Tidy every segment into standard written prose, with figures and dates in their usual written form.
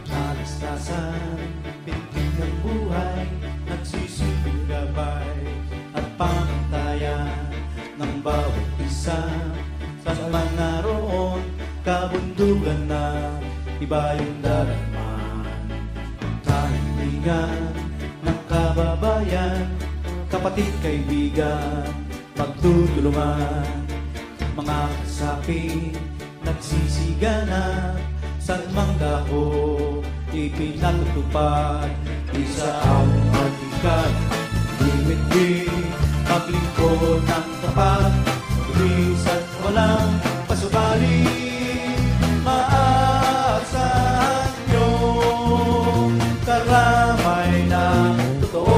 Kalastasan, pintig ng buhay, nagsisilbing gabay at pamantayan ng bawat isa. Sa man naroon, kabundugan na iba yung daragman. Kahilingan ng kababayan, kapatid, kaibigan, pagtutulungan. Mga kasapi, nagsisiganap, saan mang dako, ipinatutupad. Isa ang hatikan, limit-limit, maglingkod ng tapat, bilis at walang pasubali. Maaasahan nyo, karamay na totoo.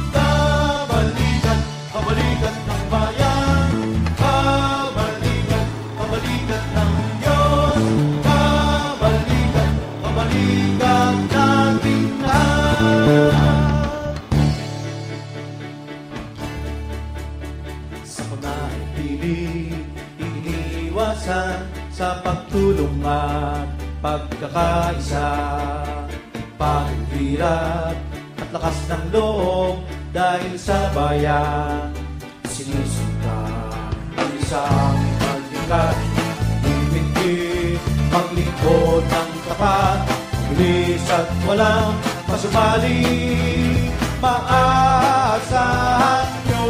Kabalikan, kabalikan ng bayan, kabalikan, kabalikan ng Diyos. Kabalikan, kabalikan natin lahat. Sa kunay piling, iniiwasan sa pagtulong at pagkakaisa. Paghirap at lakas ng loob dahil sa bayan, sinusunta ang isang pagdikat. Limit-limit, maglingkod ng tapat, bilis at walang pasubali. Maaasahan nyo,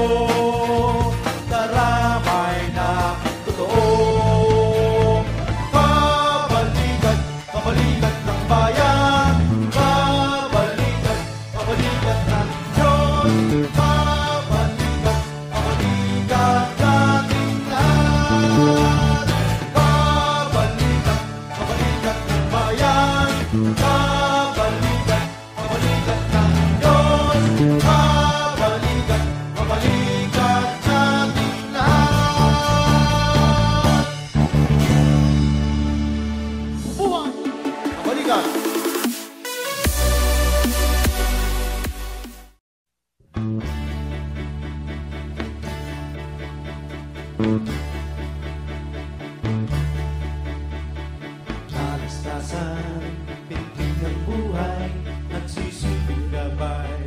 karamay na totoo. Kabalikan, kabalikan ng bayan, kabalikan, kabalikan ng Diyos. Kabalikan, kabalikan natin lahat. Kabalikan, kabalikan ng bayan, kabalikan, kabalikan ng Diyos. Kabalikan, kabalikan natin lahat. Buwan! Kabalikan! Kalastasan, pintig ng buhay, nagsisilbing gabay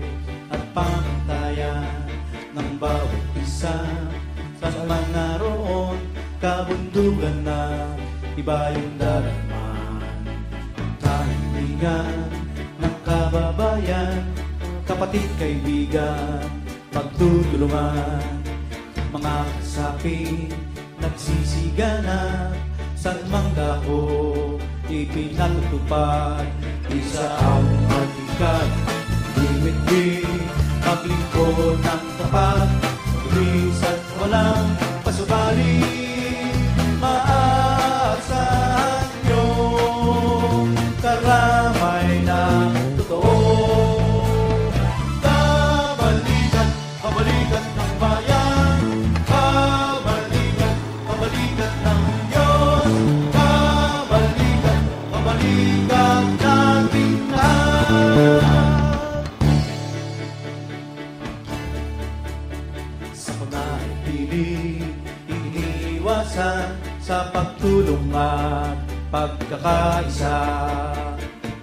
at pamantayan ng bawat isa. Saan man naroon, kabundugan na iba yung daragman. Kahilingan ng kababayan, kapatid, kaibigan, pagtutulungan. Mga kasapi, nagsisiganap, saan mang dako, ipinatutupad. Isa ang hatikan, limit-limit, maglingkod ng tapat, bilis at walang pasubali. Maaasahan nyo, karamay na totoo. Kabalikan, kabalikan ng bayan, kabalikan, kabalikan ng Diyos. Kabalikan, kabalikan natin lahat. Sa kunay piling, iniiwasan sa pagtulong at pagkakaisa.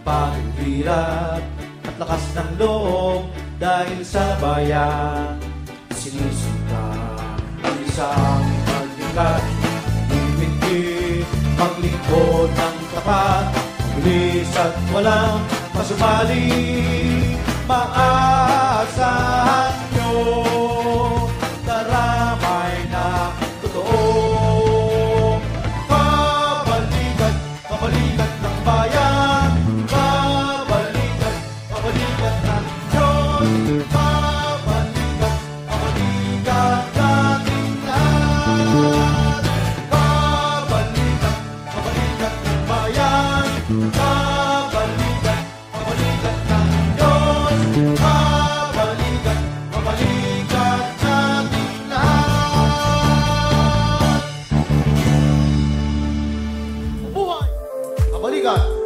Paghirap at lakas ng loob dahil sa bayan, sinusunta ang isang pagdikat. Limit-limit, maglingkod ng tapat, bilis at walang pasubali. Maaasahan nyo, karamay na totoo. Kabalikan, kabalikan ng bayan, kabalikan, kabalikan ng Diyos. Kabalikan, kabalikan natin lahat. Kabalikan, kabalikan ng bayan, kabalikan, kabalikan ng Diyos. Kabalikan, kabalikan natin lahat. Buhay! Kabalikan!